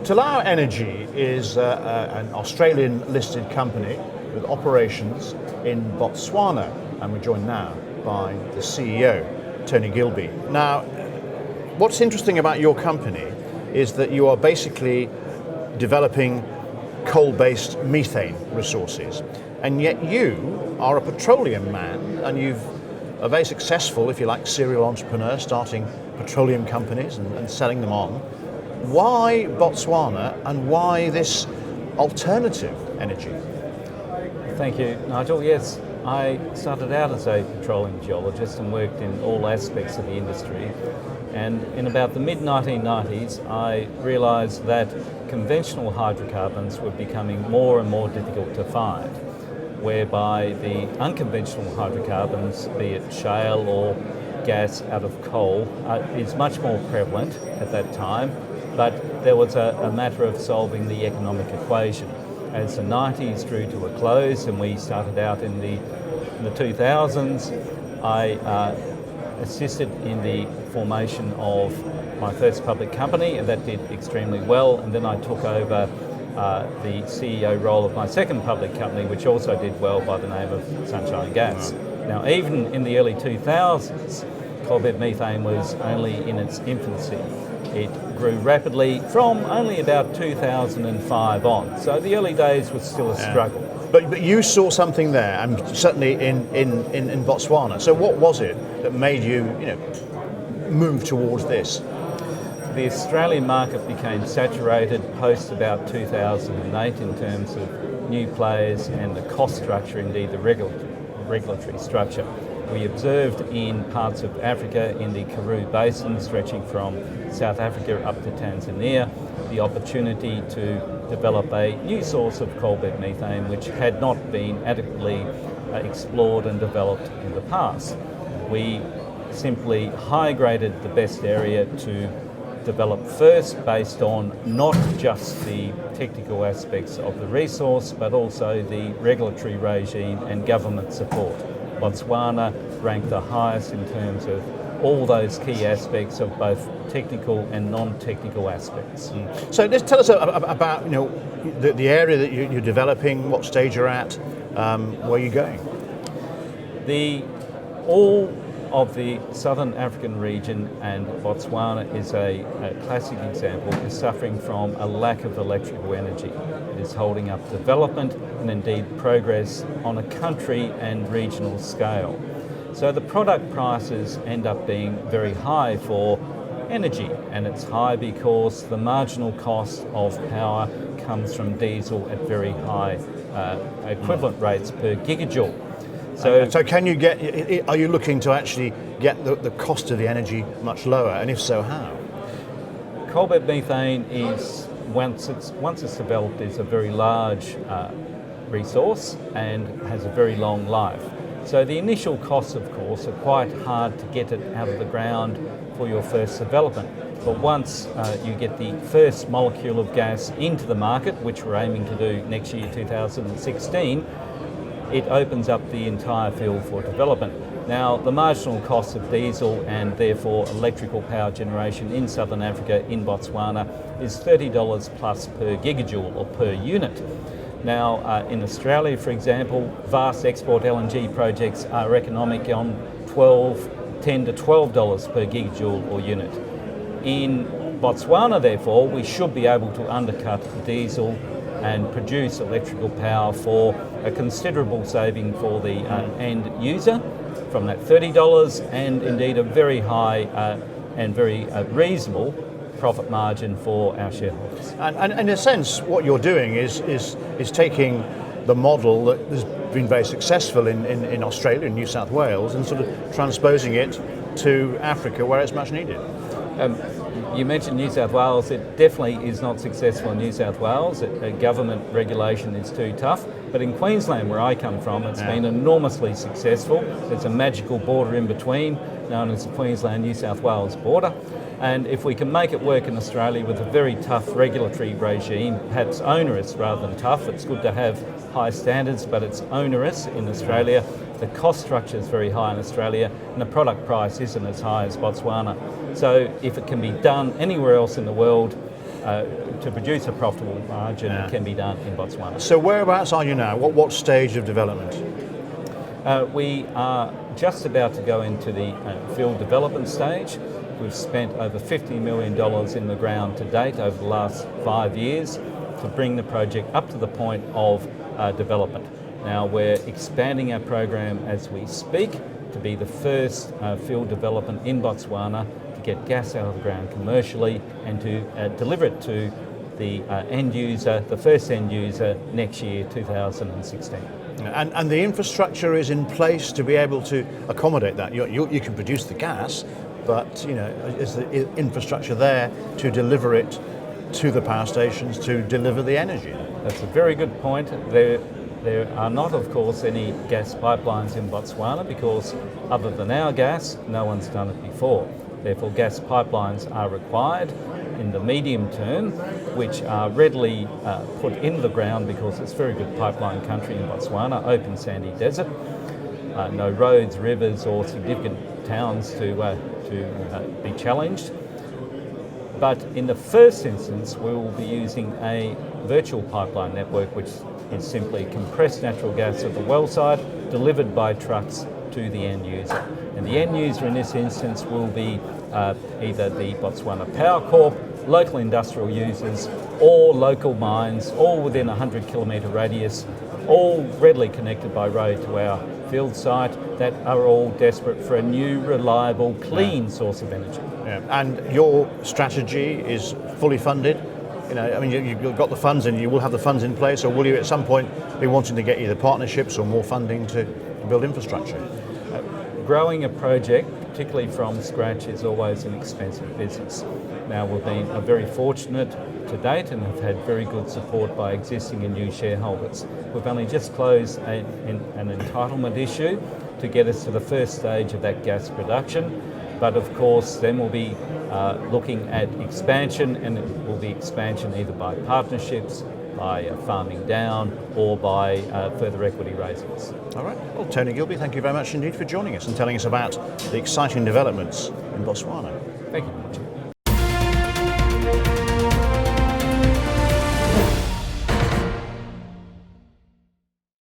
Tlou Energy is an Australian-listed company with operations in Botswana, and we're joined now by the CEO, Tony Gilby. Now, what's interesting about your company is that you are basically developing coal-based methane resources, and yet you are a petroleum man, and you're a very successful, if you like, serial entrepreneur, starting petroleum companies and selling them on. Why Botswana, and why this alternative energy? Thank you, Nigel. Yes, I started out as a petroleum geologist and worked in all aspects of the industry. And in about the mid-1990s, I realised that conventional hydrocarbons were becoming more and more difficult to find, whereby the unconventional hydrocarbons, be it shale or gas out of coal, is much more prevalent at that time. But there was a matter of solving the economic equation. As the 90s drew to a close and we started out in the 2000s, I assisted in the formation of my first public company, and that did extremely well. And then I took over the CEO role of my second public company, which also did well, by the name of Sunshine Gas. Now, even in the early 2000s, coal bed methane was only in its infancy. It grew rapidly from only about 2005 on. So the early days was still a struggle. But you saw something there, and certainly in Botswana. So what was it that made you move towards this? The Australian market became saturated post about 2008 in terms of new players and the cost structure, indeed the regulatory structure. We observed in parts of Africa, in the Karoo Basin, stretching from South Africa up to Tanzania, the opportunity to develop a new source of coal bed methane which had not been adequately explored and developed in the past. We simply high-graded the best area to develop first, based on not just the technical aspects of the resource but also the regulatory regime and government support. Botswana ranked the highest in terms of all those key aspects of both technical and non-technical aspects. So just tell us about the area that you're developing, what stage you're at, where you're going. All of the southern African region, and Botswana is a classic example, is suffering from a lack of electrical energy. It is holding up development and indeed progress on a country and regional scale. So the product prices end up being very high for energy, and it's high because the marginal cost of power comes from diesel at very high equivalent rates per gigajoule. So can you are you looking to actually get the cost of the energy much lower, and if so, how? Coal bed methane is, once it's developed, is a very large resource and has a very long life. So the initial costs, of course, are quite hard to get it out of the ground for your first development. But once you get the first molecule of gas into the market, which we're aiming to do next year, 2016, it opens up the entire field for development. Now, the marginal cost of diesel and therefore electrical power generation in southern Africa, in Botswana, is $30 plus per gigajoule or per unit. Now, in Australia, for example, vast export LNG projects are economic on $10 to $12 per gigajoule or unit. In Botswana, therefore, we should be able to undercut diesel and produce electrical power for a considerable saving for the end user from that $30, and indeed a very high and very reasonable profit margin for our shareholders. And in a sense, what you're doing is taking the model that has been very successful in Australia and New South Wales and sort of transposing it to Africa where it's much needed. You mentioned New South Wales. It definitely is not successful in New South Wales. Government regulation is too tough. But in Queensland, where I come from, it's been enormously successful. There's a magical border in between, known as the Queensland-New South Wales border. And if we can make it work in Australia with a very tough regulatory regime, perhaps onerous rather than tough, it's good to have high standards, but it's onerous in Australia. The cost structure is very high in Australia, and the product price isn't as high as Botswana. So if it can be done anywhere else in the world, to produce a profitable margin can be done in Botswana. So whereabouts are you now? What stage of development? We are just about to go into the field development stage. We've spent over $50 million in the ground to date over the last 5 years to bring the project up to the point of development. Now we're expanding our program as we speak to be the first field development in Botswana to get gas out of the ground commercially and to deliver it to the end user, the first end user, next year, 2016. And the infrastructure is in place to be able to accommodate that. You can produce the gas, but is the infrastructure there to deliver it to the power stations to deliver the energy? That's a very good point. There are not, of course, any gas pipelines in Botswana because other than our gas, no one's done it before. Therefore, gas pipelines are required in the medium term, which are readily put into the ground because it's very good pipeline country in Botswana, open sandy desert, no roads, rivers or significant towns to be challenged. But in the first instance, we will be using a virtual pipeline network, which is simply compressed natural gas at the well site, delivered by trucks to the end user. And the end user in this instance will be either the Botswana Power Corp, local industrial users, or local mines, all within a 100-kilometre radius, all readily connected by road to our field site, that are all desperate for a new, reliable, clean source of energy. Yeah. And your strategy is fully funded? You've got the funds and you will have the funds in place, or will you at some point be wanting to get either partnerships or more funding to build infrastructure? Growing a project, particularly from scratch, is always an expensive business. Now, we've been very fortunate to date and have had very good support by existing and new shareholders. We've only just closed an entitlement issue to get us to the first stage of that gas production. But of course, then we'll be looking at expansion, and it will be expansion either by partnerships, by farming down, or by further equity raisings. All right. Well, Tony Gilby, thank you very much indeed for joining us and telling us about the exciting developments in Botswana. Thank you.